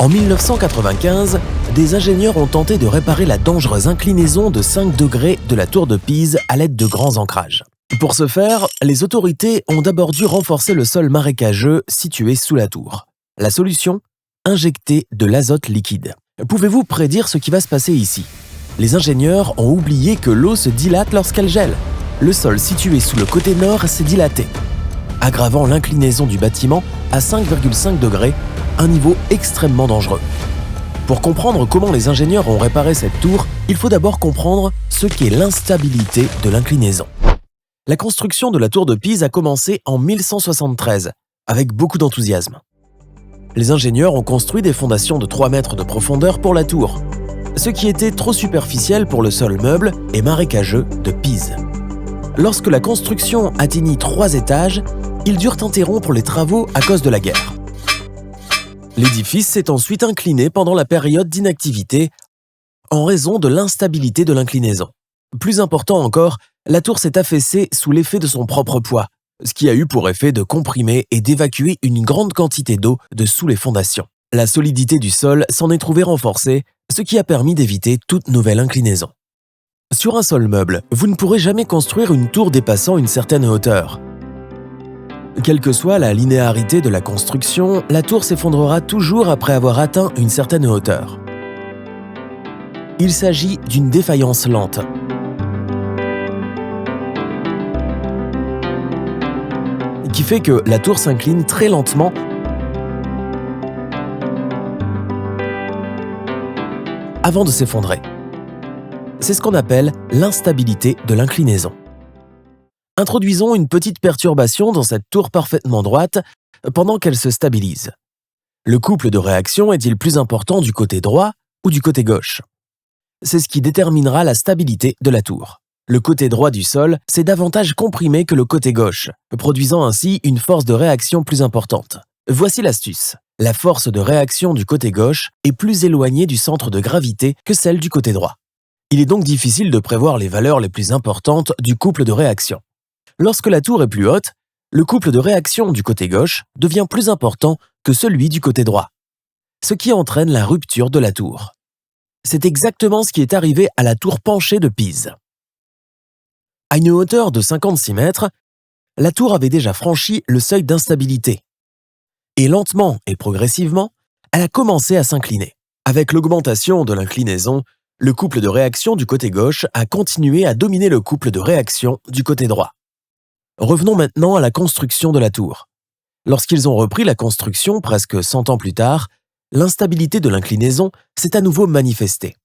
En 1995, des ingénieurs ont tenté de réparer la dangereuse inclinaison de 5 degrés de la tour de Pise à l'aide de grands ancrages. Pour ce faire, les autorités ont d'abord dû renforcer le sol marécageux situé sous la tour. La solution ? Injecter de l'azote liquide. Pouvez-vous prédire ce qui va se passer ici ? Les ingénieurs ont oublié que l'eau se dilate lorsqu'elle gèle. Le sol situé sous le côté nord s'est dilaté, aggravant l'inclinaison du bâtiment à 5,5 degrés, un niveau extrêmement dangereux. Pour comprendre comment les ingénieurs ont réparé cette tour, il faut d'abord comprendre ce qu'est l'instabilité de l'inclinaison. La construction de la tour de Pise a commencé en 1173, avec beaucoup d'enthousiasme. Les ingénieurs ont construit des fondations de 3 mètres de profondeur pour la tour, ce qui était trop superficiel pour le sol meuble et marécageux de Pise. Lorsque la construction atteignit 3 étages, ils durent interrompre les travaux à cause de la guerre. L'édifice s'est ensuite incliné pendant la période d'inactivité en raison de l'instabilité de l'inclinaison. Plus important encore, la tour s'est affaissée sous l'effet de son propre poids, ce qui a eu pour effet de comprimer et d'évacuer une grande quantité d'eau de sous les fondations. La solidité du sol s'en est trouvée renforcée, ce qui a permis d'éviter toute nouvelle inclinaison. Sur un sol meuble, vous ne pourrez jamais construire une tour dépassant une certaine hauteur. Quelle que soit la linéarité de la construction, la tour s'effondrera toujours après avoir atteint une certaine hauteur. Il s'agit d'une défaillance lente. Qui fait que la tour s'incline très lentement avant de s'effondrer. C'est ce qu'on appelle l'instabilité de l'inclinaison. Introduisons une petite perturbation dans cette tour parfaitement droite pendant qu'elle se stabilise. Le couple de réaction est-il plus important du côté droit ou du côté gauche ? C'est ce qui déterminera la stabilité de la tour. Le côté droit du sol s'est davantage comprimé que le côté gauche, produisant ainsi une force de réaction plus importante. Voici l'astuce. La force de réaction du côté gauche est plus éloignée du centre de gravité que celle du côté droit. Il est donc difficile de prévoir les valeurs les plus importantes du couple de réaction. Lorsque la tour est plus haute, le couple de réaction du côté gauche devient plus important que celui du côté droit, ce qui entraîne la rupture de la tour. C'est exactement ce qui est arrivé à la tour penchée de Pise. À une hauteur de 56 mètres, la tour avait déjà franchi le seuil d'instabilité. Et lentement et progressivement, elle a commencé à s'incliner. Avec l'augmentation de l'inclinaison, le couple de réaction du côté gauche a continué à dominer le couple de réaction du côté droit. Revenons maintenant à la construction de la tour. Lorsqu'ils ont repris la construction presque 100 ans plus tard, l'instabilité de l'inclinaison s'est à nouveau manifestée.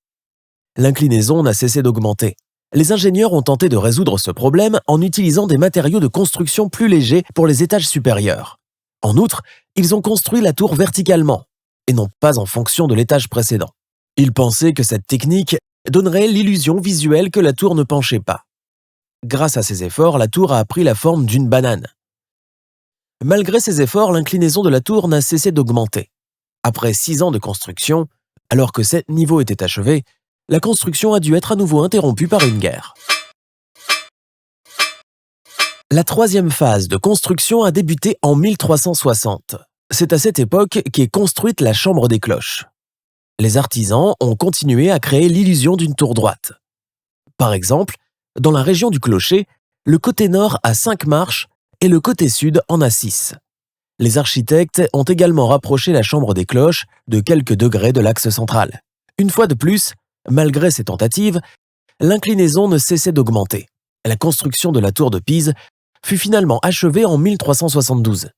L'inclinaison n'a cessé d'augmenter. Les ingénieurs ont tenté de résoudre ce problème en utilisant des matériaux de construction plus légers pour les étages supérieurs. En outre, ils ont construit la tour verticalement, et non pas en fonction de l'étage précédent. Ils pensaient que cette technique donnerait l'illusion visuelle que la tour ne penchait pas. Grâce à ces efforts, la tour a pris la forme d'une banane. Malgré ces efforts, l'inclinaison de la tour n'a cessé d'augmenter. Après 6 ans de construction, alors que 7 niveaux étaient achevés, la construction a dû être à nouveau interrompue par une guerre. La 3e phase de construction a débuté en 1360. C'est à cette époque qu'est construite la chambre des cloches. Les artisans ont continué à créer l'illusion d'une tour droite. Par exemple, dans la région du clocher, le côté nord a 5 marches et le côté sud en a 6. Les architectes ont également rapproché la chambre des cloches de quelques degrés de l'axe central. Une fois de plus, malgré ces tentatives, l'inclinaison ne cessait d'augmenter. La construction de la tour de Pise fut finalement achevée en 1372.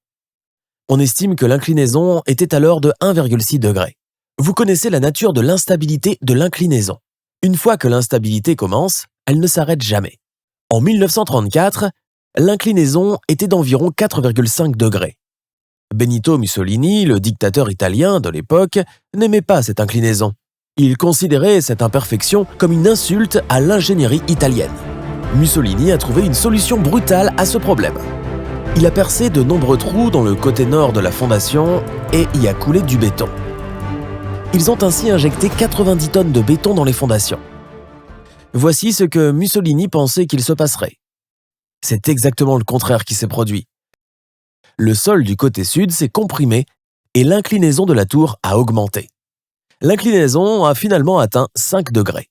On estime que l'inclinaison était alors de 1,6 degré. Vous connaissez la nature de l'instabilité de l'inclinaison. Une fois que l'instabilité commence, elle ne s'arrête jamais. En 1934, l'inclinaison était d'environ 4,5 degrés. Benito Mussolini, le dictateur italien de l'époque, n'aimait pas cette inclinaison. Il considérait cette imperfection comme une insulte à l'ingénierie italienne. Mussolini a trouvé une solution brutale à ce problème. Il a percé de nombreux trous dans le côté nord de la fondation et y a coulé du béton. Ils ont ainsi injecté 90 tonnes de béton dans les fondations. Voici ce que Mussolini pensait qu'il se passerait. C'est exactement le contraire qui s'est produit. Le sol du côté sud s'est comprimé et l'inclinaison de la tour a augmenté. L'inclinaison a finalement atteint 5 degrés.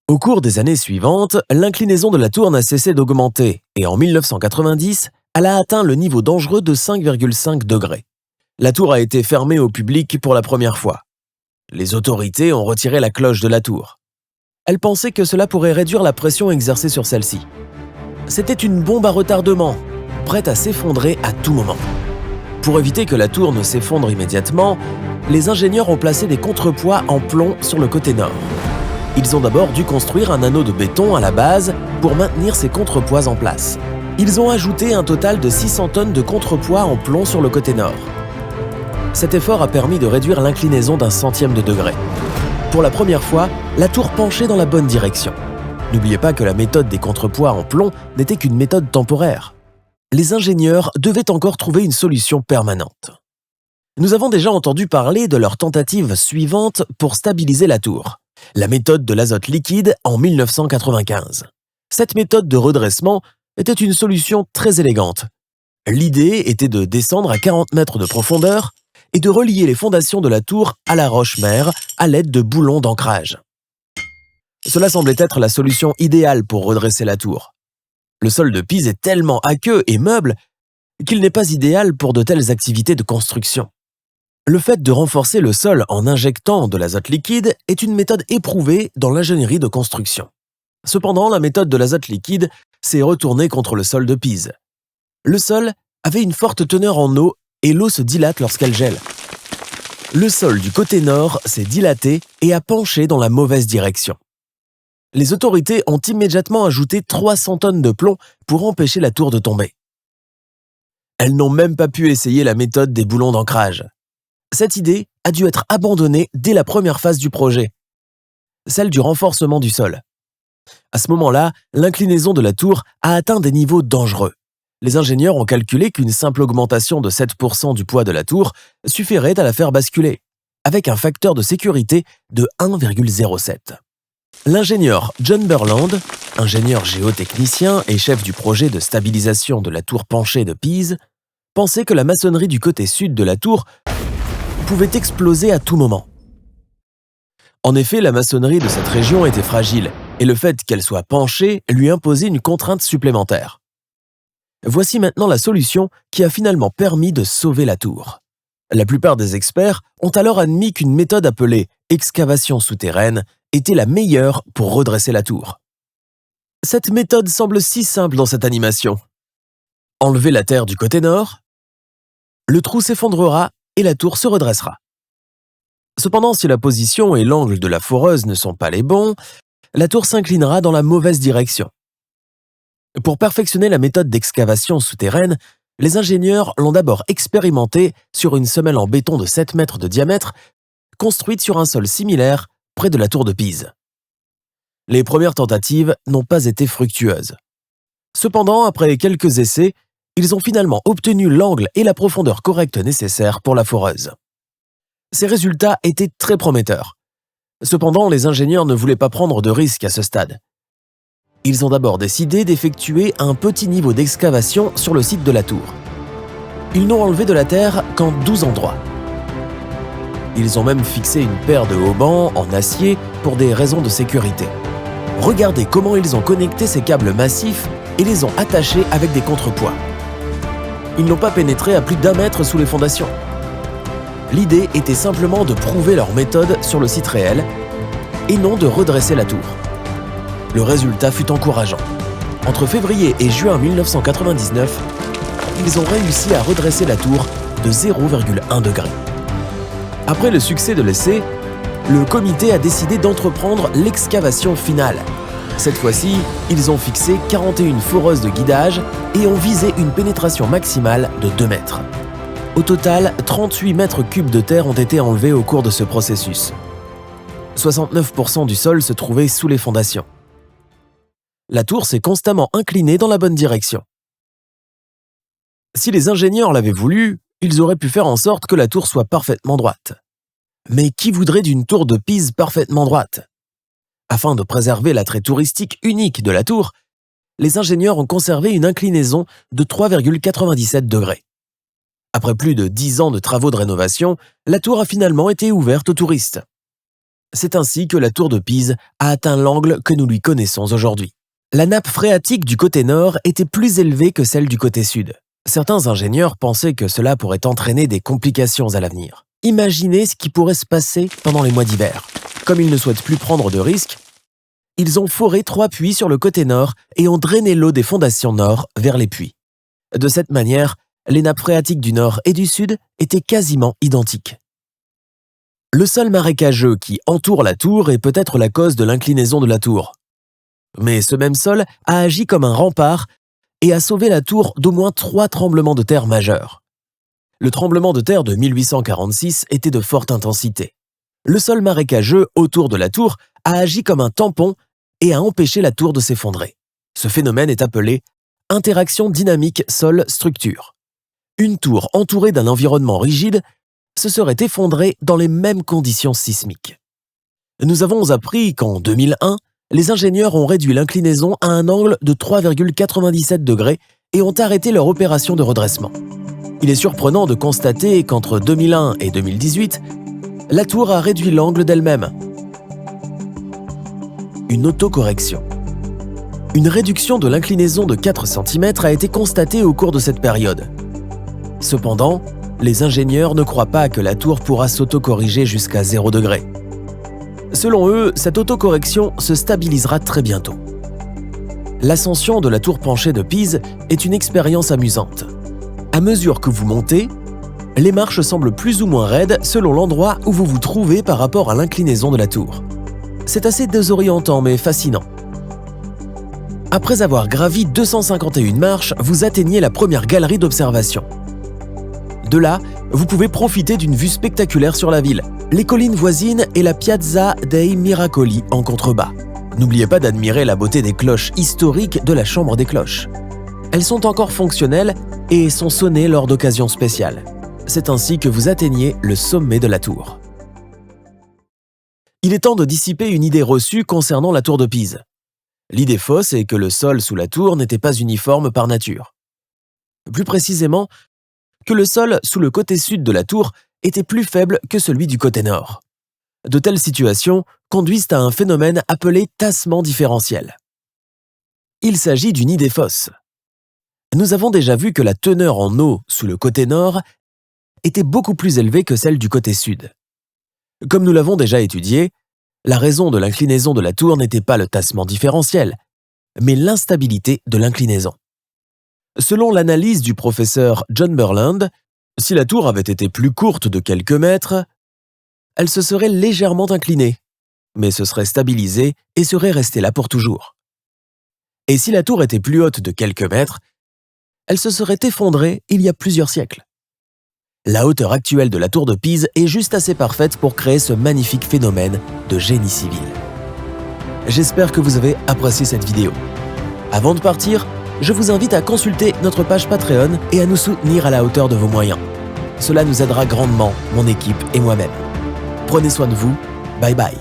Au cours des années suivantes, l'inclinaison de la tour n'a cessé d'augmenter et en 1990, elle a atteint le niveau dangereux de 5,5 degrés. La tour a été fermée au public pour la première fois. Les autorités ont retiré la cloche de la tour. Elles pensaient que cela pourrait réduire la pression exercée sur celle-ci. C'était une bombe à retardement, prête à s'effondrer à tout moment. Pour éviter que la tour ne s'effondre immédiatement, les ingénieurs ont placé des contrepoids en plomb sur le côté nord. Ils ont d'abord dû construire un anneau de béton à la base pour maintenir ces contrepoids en place. Ils ont ajouté un total de 600 tonnes de contrepoids en plomb sur le côté nord. Cet effort a permis de réduire l'inclinaison d'un centième de degré. Pour la première fois, la tour penchait dans la bonne direction. N'oubliez pas que la méthode des contrepoids en plomb n'était qu'une méthode temporaire. Les ingénieurs devaient encore trouver une solution permanente. Nous avons déjà entendu parler de leur tentative suivante pour stabiliser la tour, la méthode de l'azote liquide en 1995. Cette méthode de redressement était une solution très élégante. L'idée était de descendre à 40 mètres de profondeur et de relier les fondations de la tour à la roche-mère à l'aide de boulons d'ancrage. Cela semblait être la solution idéale pour redresser la tour. Le sol de Pise est tellement aqueux et meuble qu'il n'est pas idéal pour de telles activités de construction. Le fait de renforcer le sol en injectant de l'azote liquide est une méthode éprouvée dans l'ingénierie de construction. Cependant, la méthode de l'azote liquide s'est retournée contre le sol de Pise. Le sol avait une forte teneur en eau et l'eau se dilate lorsqu'elle gèle. Le sol du côté nord s'est dilaté et a penché dans la mauvaise direction. Les autorités ont immédiatement ajouté 300 tonnes de plomb pour empêcher la tour de tomber. Elles n'ont même pas pu essayer la méthode des boulons d'ancrage. Cette idée a dû être abandonnée dès la première phase du projet, celle du renforcement du sol. À ce moment-là, l'inclinaison de la tour a atteint des niveaux dangereux. Les ingénieurs ont calculé qu'une simple augmentation de 7% du poids de la tour suffirait à la faire basculer, avec un facteur de sécurité de 1,07. L'ingénieur John Burland, ingénieur géotechnicien et chef du projet de stabilisation de la tour penchée de Pise, pensait que la maçonnerie du côté sud de la tour pouvait exploser à tout moment. En effet, la maçonnerie de cette région était fragile et le fait qu'elle soit penchée lui imposait une contrainte supplémentaire. Voici maintenant la solution qui a finalement permis de sauver la tour. La plupart des experts ont alors admis qu'une méthode appelée excavation souterraine était la meilleure pour redresser la tour. Cette méthode semble si simple dans cette animation. Enlevez la terre du côté nord, le trou s'effondrera et la tour se redressera. Cependant, si la position et l'angle de la foreuse ne sont pas les bons, la tour s'inclinera dans la mauvaise direction. Pour perfectionner la méthode d'excavation souterraine, les ingénieurs l'ont d'abord expérimentée sur une semelle en béton de 7 mètres de diamètre, construite sur un sol similaire près de la tour de Pise. Les premières tentatives n'ont pas été fructueuses. Cependant, après quelques essais, ils ont finalement obtenu l'angle et la profondeur correcte nécessaires pour la foreuse. Ces résultats étaient très prometteurs. Cependant, les ingénieurs ne voulaient pas prendre de risques à ce stade. Ils ont d'abord décidé d'effectuer un petit niveau d'excavation sur le site de la tour. Ils n'ont enlevé de la terre qu'en 12 endroits. Ils ont même fixé une paire de haubans en acier pour des raisons de sécurité. Regardez comment ils ont connecté ces câbles massifs et les ont attachés avec des contrepoids. Ils n'ont pas pénétré à plus d'1 mètre sous les fondations. L'idée était simplement de prouver leur méthode sur le site réel et non de redresser la tour. Le résultat fut encourageant. Entre février et juin 1999, ils ont réussi à redresser la tour de 0,1 degré. Après le succès de l'essai, le comité a décidé d'entreprendre l'excavation finale. Cette fois-ci, ils ont fixé 41 foreuses de guidage et ont visé une pénétration maximale de 2 mètres. Au total, 38 mètres cubes de terre ont été enlevés au cours de ce processus. 69% du sol se trouvait sous les fondations. La tour s'est constamment inclinée dans la bonne direction. Si les ingénieurs l'avaient voulu, ils auraient pu faire en sorte que la tour soit parfaitement droite. Mais qui voudrait d'une tour de Pise parfaitement droite? Afin de préserver l'attrait touristique unique de la tour, les ingénieurs ont conservé une inclinaison de 3,97 degrés. Après plus de 10 ans de travaux de rénovation, la tour a finalement été ouverte aux touristes. C'est ainsi que la tour de Pise a atteint l'angle que nous lui connaissons aujourd'hui. La nappe phréatique du côté nord était plus élevée que celle du côté sud. Certains ingénieurs pensaient que cela pourrait entraîner des complications à l'avenir. Imaginez ce qui pourrait se passer pendant les mois d'hiver. Comme ils ne souhaitent plus prendre de risques, ils ont foré 3 puits sur le côté nord et ont drainé l'eau des fondations nord vers les puits. De cette manière, les nappes phréatiques du nord et du sud étaient quasiment identiques. Le sol marécageux qui entoure la tour est peut-être la cause de l'inclinaison de la tour. Mais ce même sol a agi comme un rempart et a sauvé la tour d'au moins 3 tremblements de terre majeurs. Le tremblement de terre de 1846 était de forte intensité. Le sol marécageux autour de la tour a agi comme un tampon et a empêché la tour de s'effondrer. Ce phénomène est appelé interaction dynamique sol-structure. Une tour entourée d'un environnement rigide se serait effondrée dans les mêmes conditions sismiques. Nous avons appris qu'en 2001, les ingénieurs ont réduit l'inclinaison à un angle de 3,97 degrés et ont arrêté leur opération de redressement. Il est surprenant de constater qu'entre 2001 et 2018, la tour a réduit l'angle d'elle-même. Une autocorrection. Une réduction de l'inclinaison de 4 cm a été constatée au cours de cette période. Cependant, les ingénieurs ne croient pas que la tour pourra s'autocorriger jusqu'à 0 degré. Selon eux, cette autocorrection se stabilisera très bientôt. L'ascension de la tour penchée de Pise est une expérience amusante. À mesure que vous montez, les marches semblent plus ou moins raides selon l'endroit où vous vous trouvez par rapport à l'inclinaison de la tour. C'est assez désorientant mais fascinant. Après avoir gravi 251 marches, vous atteignez la première galerie d'observation. De là, vous pouvez profiter d'une vue spectaculaire sur la ville, les collines voisines et la Piazza dei Miracoli en contrebas. N'oubliez pas d'admirer la beauté des cloches historiques de la Chambre des cloches. Elles sont encore fonctionnelles et sont sonnées lors d'occasions spéciales. C'est ainsi que vous atteignez le sommet de la tour. Il est temps de dissiper une idée reçue concernant la tour de Pise. L'idée fausse est que le sol sous la tour n'était pas uniforme par nature. Plus précisément, que le sol sous le côté sud de la tour était plus faible que celui du côté nord. De telles situations conduisent à un phénomène appelé tassement différentiel. Il s'agit d'une idée fausse. Nous avons déjà vu que la teneur en eau sous le côté nord était beaucoup plus élevée que celle du côté sud. Comme nous l'avons déjà étudié, la raison de l'inclinaison de la tour n'était pas le tassement différentiel, mais l'instabilité de l'inclinaison. Selon l'analyse du professeur John Burland, si la tour avait été plus courte de quelques mètres, elle se serait légèrement inclinée, mais se serait stabilisée et serait restée là pour toujours. Et si la tour était plus haute de quelques mètres, elle se serait effondrée il y a plusieurs siècles. La hauteur actuelle de la tour de Pise est juste assez parfaite pour créer ce magnifique phénomène de génie civil. J'espère que vous avez apprécié cette vidéo. Avant de partir, je vous invite à consulter notre page Patreon et à nous soutenir à la hauteur de vos moyens. Cela nous aidera grandement, mon équipe et moi-même. Prenez soin de vous, bye bye.